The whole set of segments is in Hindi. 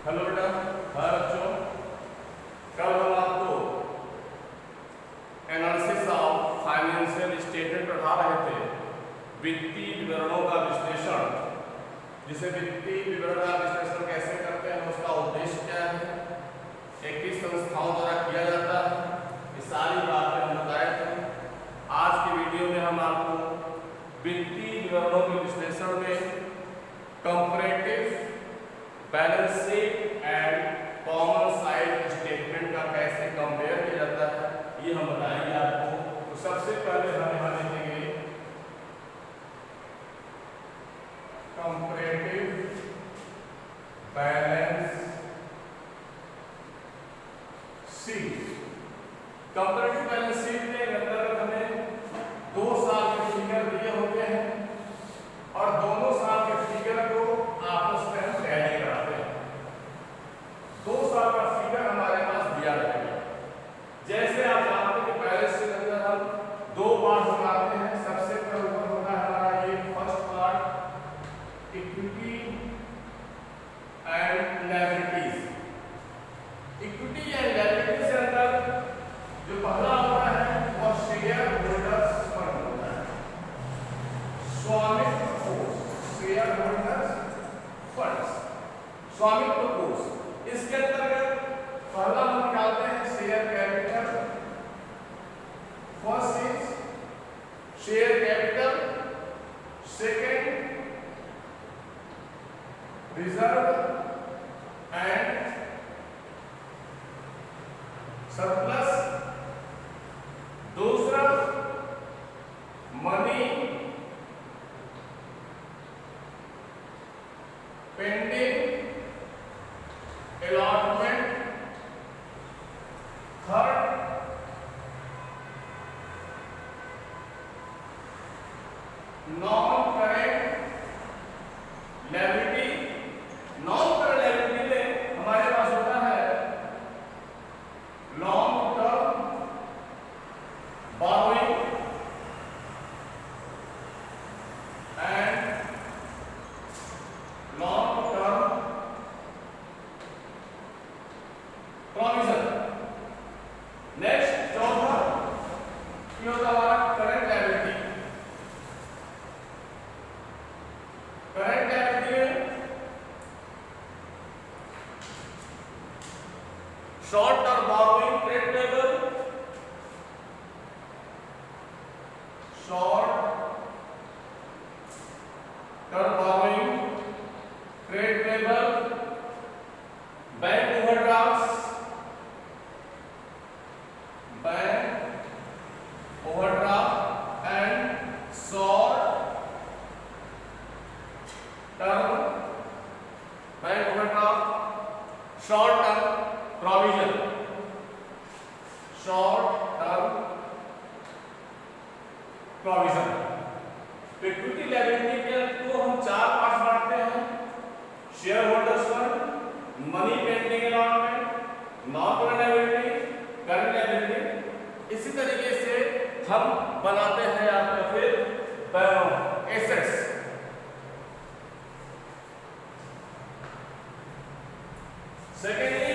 हेलो बेटा। हाय बच्चों, कल हम आपको एनालिसिस ऑफ फाइनेंशियल स्टेटमेंट पढ़ा रहे थे, वित्तीय विवरणों का विश्लेषण। जिसे वित्तीय विवरण का विश्लेषण कैसे करते हैं, उसका उद्देश्य क्या है, एक किस संस्थाओं द्वारा किया जाता है, ये सारी बातें हम बताए थे। आज की वीडियो में हम आपको वित्तीय विवरणों के विश्लेषण में comparative balance sheet and common side statement का कैसे कंपेयर किया जाता है ये हम बताएंगे आपको। तो सबसे पहले हम यहाँ लिखेंगे comparative balance sheet. Comparative balance sheet में अंतर्गत हमें 2 साल के फिगर दिए होते हैं और दोनों साल के फिगर को आपस में हम टैली कराते हैं। 2 साल का फिगर हमारे पास दिया रहेगा। जैसे आप जानते हैं कि बैलेंस शीट के अंदर हम 2 पार्ट बनाते हैं। सबसे पहले ऊपर होता है हमारा ये first part, equity and liabilities. Equity and liabilities के अंदर जो पहला होता है वह शेयर होल्डर्स फंड होता है, स्वामित्व कोष, शेयर होल्डर्स फंड्स, स्वामित्व कोष। इसके अंतर्गत पहला हम निकालते हैं share capital. First is share capital, second reserve and surplus, दूसरा money pending allotment, third non current liability. Non current liability में हमारे पास होता है long term borrowing and long term provision। Next चौथा ये होता है हमारा करंट लायबिलिटी। करंट लायबिलिटी में short term borrowing, trade payable, short term borrowing, trade payable, bank overdrafts, bank overdraft and short term bank overdraft, short term provision, short term provision. Equity liability के तो हम 4 पार्ट बांटते हैं, share holders fund, money pending allotment, non current liability, current liability. इसी तरीके से हम बनाते हैं आपका फिर एसेट्स। सेकेंडली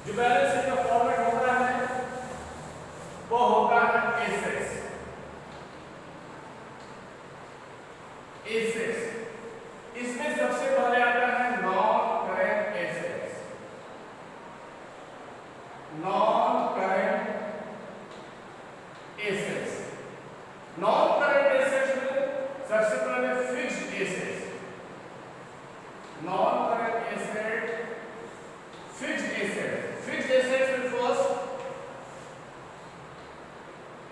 जो बैलेंस शीट का फॉर्मेट होता है वो होता है एसेट्स। एसेट्स इसमें सबसे पहले आता है non current assets. Non current assets, non current assets में सबसे पहले fixed assets. Non current asset, fixed asset. Fixed assets में first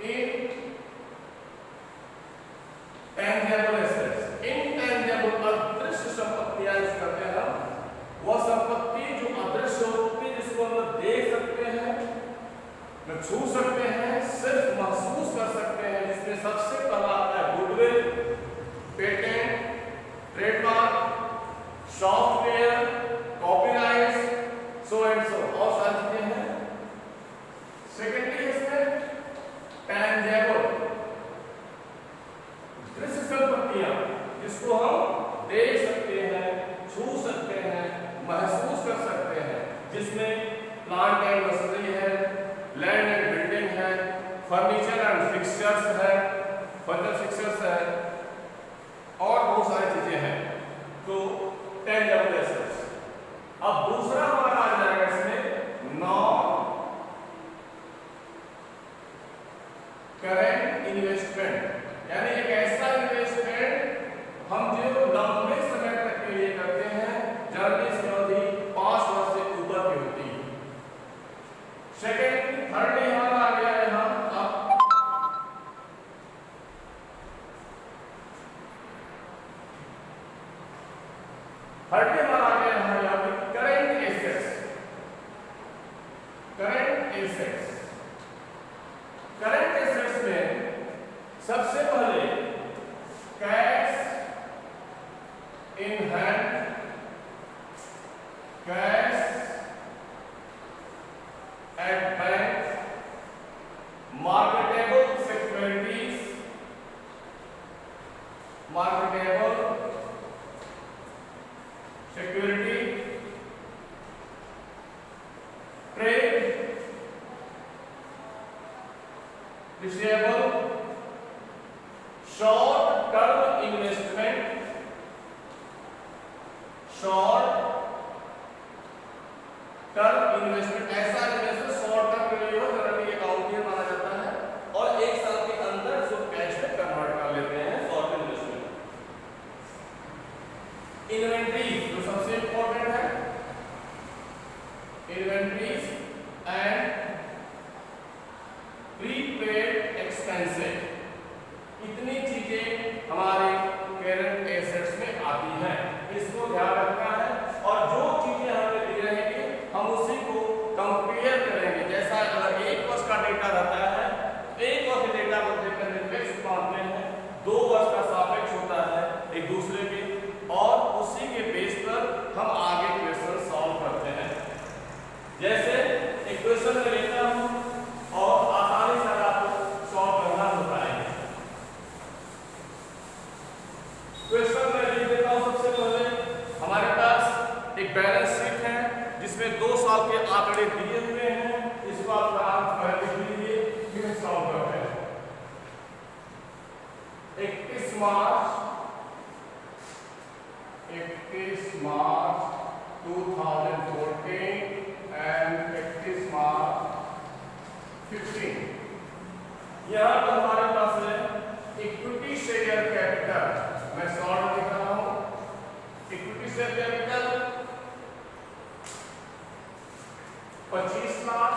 intangible assets. Intangible अदृश्य संपत्तियां यूज करते हैं हम। वह संपत्ति जो अदृश्य होती है, जिसको हम देख सकते हैं, न छू सकते हैं, सिर्फ महसूस कर सकते हैं। जिसमें सबसे पहला आता है goodwill, patent, trademark, software, copyright, so and so और सारी चीजें हैं। सेकेंडली इसमें टेंजेबल दृश्य संपत्तियां, जिसको हम देख सकते हैं, छू सकते हैं, महसूस कर थर्ड नंबर आ गया हमारे यहाँ पे current assets. Current assets, current assets में सबसे पहले cash in hand, cash at bank, marketable securities, marketable security, trade receivable, short term investment, short term investment, ऐसा इन्वेस्टमेंट शॉर्ट टर्म के लिए हो जनरली अकाउंट में माना जाता है और एक साल के अंदर जो कैश में कन्वर्ट कर लेते हैं, शॉर्ट टर्म इन्वेस्टमेंट। इन्वेंट्रीज जो सबसे इंपॉर्टेंट है, इन्वेंट्रीज एंड प्रीपेड एक्सपेंसेस, इतनी चीजें हमारे करंट एसेट्स में आती हैं, इसको ध्यान रखना है और जो चीजें हमें दी रहेंगी हम उसी को कंपेयर करेंगे। जैसा अगर एक वर्ष का डेटा रहता है, एक वर्ष के डेटा को देखकर निरपेक्ष मानते हैं, 2 वर्ष का सापेक्ष होता है एक दूसरे के, और उसी के बेस पर हम आगे क्वेश्चन सॉल्व करते हैं। जैसे एक क्वेश्चन में लेता हूं और आसानी से आपको सॉल्व करना होता है। क्वेश्चन में लिख देता हूं सबसे पहले हमारे पास एक बैलेंस शीट है जिसमें 2 साल के आंकड़े दिए हुए हैं, इसको आप आराम से पहले लिख लीजिए, फिर सॉल्व करते हैं। 31 मार्च 2014 and 31 March 15। यहाँ पर हमारे पास है इक्विटी शेयर कैपिटल, मैं शॉर्ट लिख रहा हूँ, इक्विटी शेयर कैपिटल 25 लाख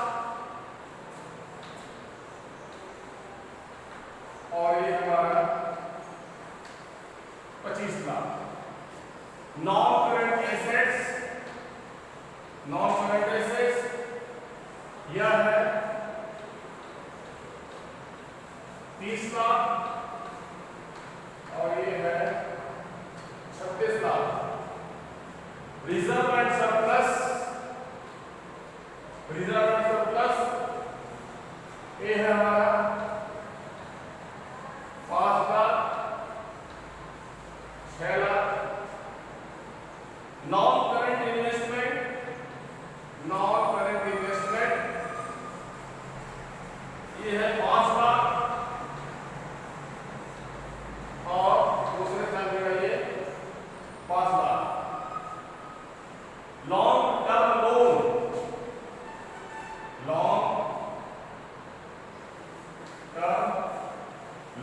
और ये हमारा 25 lakh. Non current assets, non current assets यह है 30 लाख और ये है 36 lakh. Reserve and surplus, reserve and surplus ये है हमारा 5 lakh, 6 lakh. Non current investment, non current investment ये है 5 लाख और दूसरे साल में ये 5 lakh. Long term loan, long term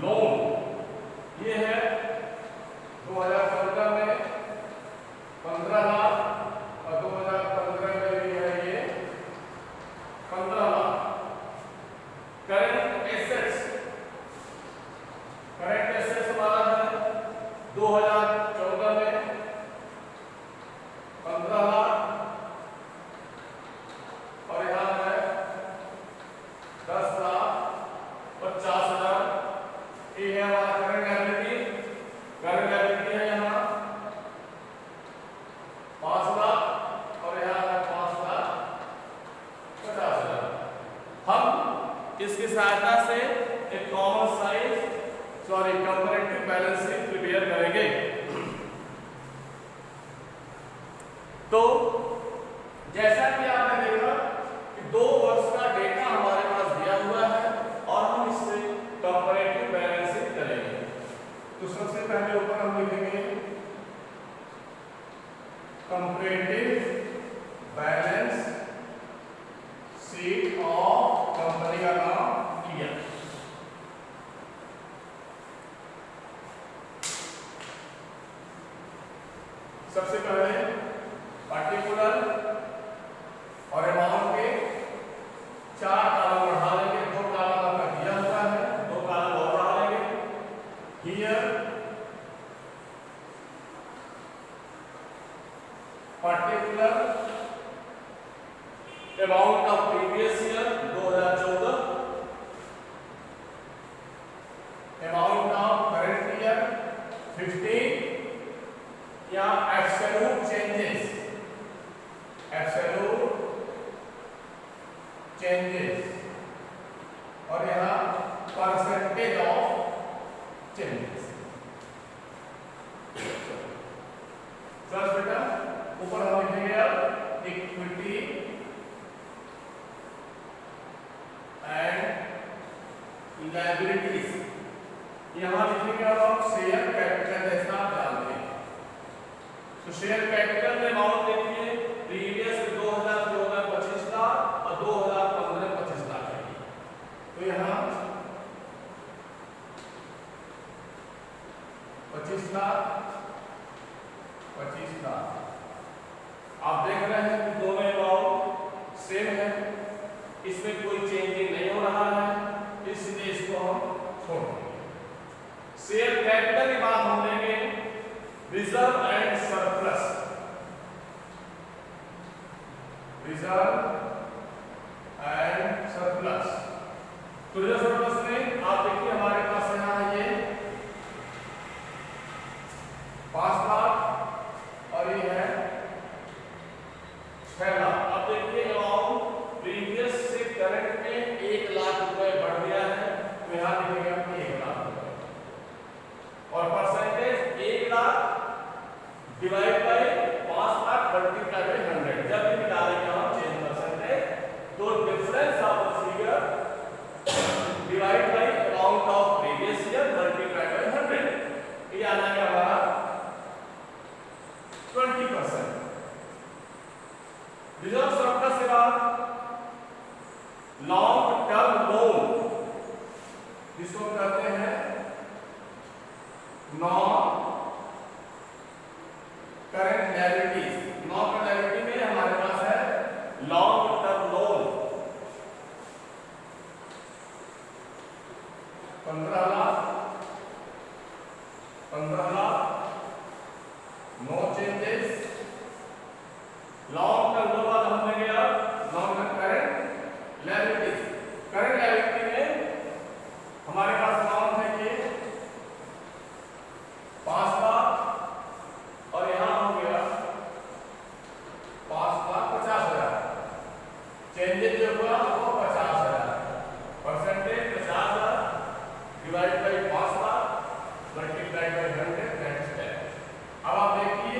loan ये है 2014 में 15 लाख और 2015 में भी है ये 15 lakh. Current assets, current assets हमारा है 2014 में 15 लाख और यहाँ है 10 लाख 50 हजार। ये है हमारा करंट लायबिलिटी, करंट लायबिलिटी है यहाँ 5 लाख और यहाँ है 5 लाख 50 हजार। हम इसकी सहायता से एक common size comparative balance sheet prepare करेंगे। तो जैसा कि आपने देखा कि 2 वर्ष का डेटा हमारे पास दिया हुआ है और हम इससे कंपैरेटिव बैलेंस शीट करेंगे। तो सबसे पहले ऊपर हम लिखेंगे comparative balance sheet of company का नाम किया। सबसे पहले पार्टिकुलर और अमाउंट के 4 कॉलम बढ़ा लेंगे, 2 कॉलम आपका दिया हुआ है, 2 कॉलम और बढ़ा लेंगे। Here particular amount of previous year 2014, amount of current year 15, या एब्सोल्यूट चेंजेस, एब्सोल्यूट चेंजेस, और यहाँ परसेंटेज ऑफ चेंजेस। सर बेटा ऊपर हम लिखेंगे अब इक्विटी एंड लायबिलिटीज, यहाँ लिखेंगे अब हम शेयर कैपिटल, जैसा आप जानते हैं। तो शेयर कैपिटल में अमाउंट देखिए, प्रीवियस 2014 में 25 लाख और 2015 में 25 लाख है। तो यहाँ 25 लाख, 25 लाख। आप देख रहे हैं कि दोनों अमाउंट सेम है, इसमें कोई चेंजिंग नहीं हो रहा है, इसलिए इसको हम छोड़ देंगे। शेयर कैपिटल के बाद हम लेंगे reserve and surplus, reserve and surplus. तो रिजर्व सरप्लस में आप देखिए हमारे पास यहाँ है ये 5 लाख और ये है 6 लाख। अब देखिए अमाउंट प्रीवियस से करंट में 1 लाख रुपए बढ़ गया है, तो यहाँ लिखेंगे हम 1 लाख रुपए, और percentage 1 lakh divide by 5 lakh multiply by 100। जब भी डालेंगे हम चेंज परसेंटेज, तो difference of the figure divide by amount of previous year multiply by 100, ये आ जाएगा हमारा 20%। रिजर्व सरप्लस के बाद लॉन्ग टर्म लोन, जिसको कहते हैं non current liabilities. Non current liability में हमारे पास है long term loan 15 lakh, 15 lakh, no changes. Long term loan बाद हम लेंगे अब non current liabilities. Current liability में हमारे पास अमाउंट है ये 5 लाख, और यहाँ हो गया 5,50,000। चेंजेस जो हुआ वो 50,000, percentage 50,000 divide by 5 lakh multiply by 100, that is 10। अब आप देखिए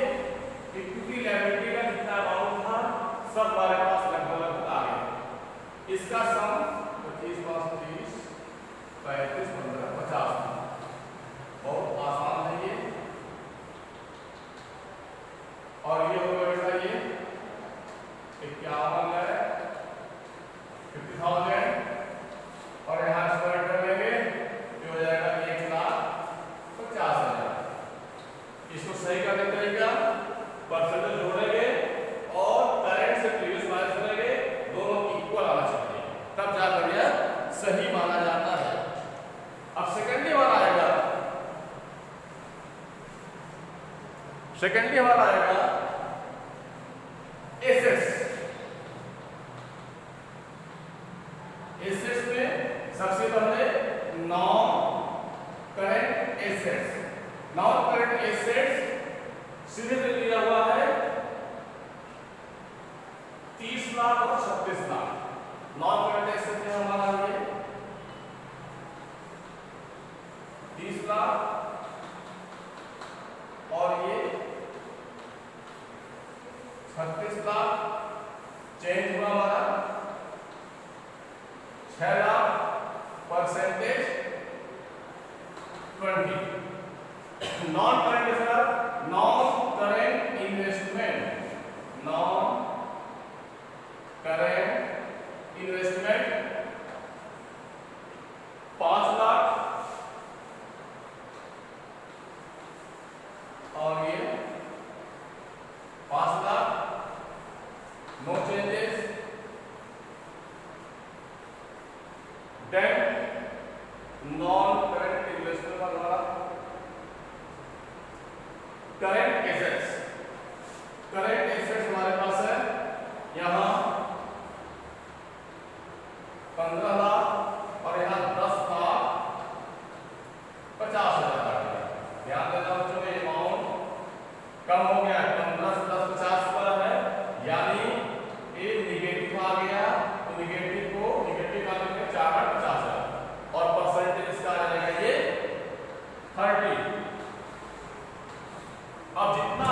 इक्विटी लायबिलिटी का जितना अमाउंट था सब हमारे पास लगभग आ गया। इसका सम 25, 5, 30, 35, 15, 50। बहुत आसान है ये, और ये होगा बेटा ये 51 है 50,000, और यहाँ स्क्वायर कर लेंगे तो हो जाएगा 1,50,000। इसको सही करने का तरीका, परसेंटेज जोड़ेंगे और करंट से प्रीवियस माइनस करेंगे, दोनों इक्वल आना चाहिए, तब जाकर यह सही माना जाता है। अब सेकेंडली वाला आएगा, सेकेंडली हमारा आएगा एसेट्स। एसेट्स में सबसे पहले non current assets. Non current assets सीधे लिया हुआ है 30 लाख और 36 लाख। नॉन करंट एसेट्स में हमारा ये 30 लाख और ये 36 लाख। चेंज हुआ हमारा 6 lakh, percentage 20। Non current sir, non current investment, non current investment 5 lakh, और ये 5 lakh, no changes. Then non current investment वाला करंट एसेट्स अब जितना